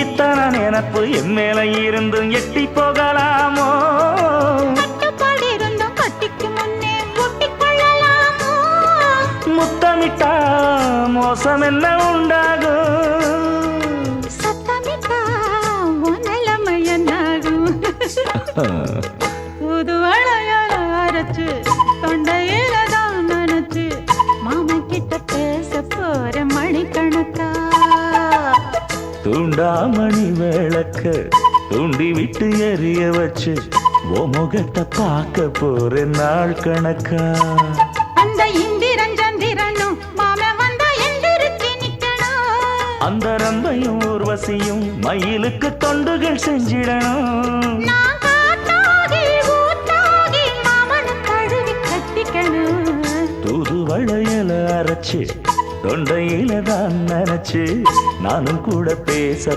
இத்தனை நினப்பு என் மேல இருந்தும் எட்டி போகலாமோ? கட்டுப்பாடு இருந்தும் கட்டிக்கு முன்னே ஒட்டிக்கொள்ளலாமோ? முத்தமிட்டா மோசம் என்ன உண்டாகும்? சத்தமிட்டா உன் நிலைமை என்னாகும்? புது வளையல அரைச்சு தொண்டையில தான் நினைச்சு மாமன் கிட்ட பேச போற மணிக்கணக்கா. தூண்டாமணி விளக்க தூண்டி விட்டு எரிய வச்சு ஓ முகத்தை பார்க்க போற நாள் கணக்கா. அந்த இந்திரன் சந்திரனும் மாமன் வந்தா எந்திரிச்சு நிக்கணும். அந்த ரம்பையும் ஊர்வசியும் மயிலுக்கு தொண்டுகள் செஞ்சிடணும். நான் காட்டாகி ஊட்டாகி மாமனை தழுவி கட்டிக்கணும். தூது வளையல அரைச்சு தொண்டையில தான் நினைச்சு நானும் கூட பேச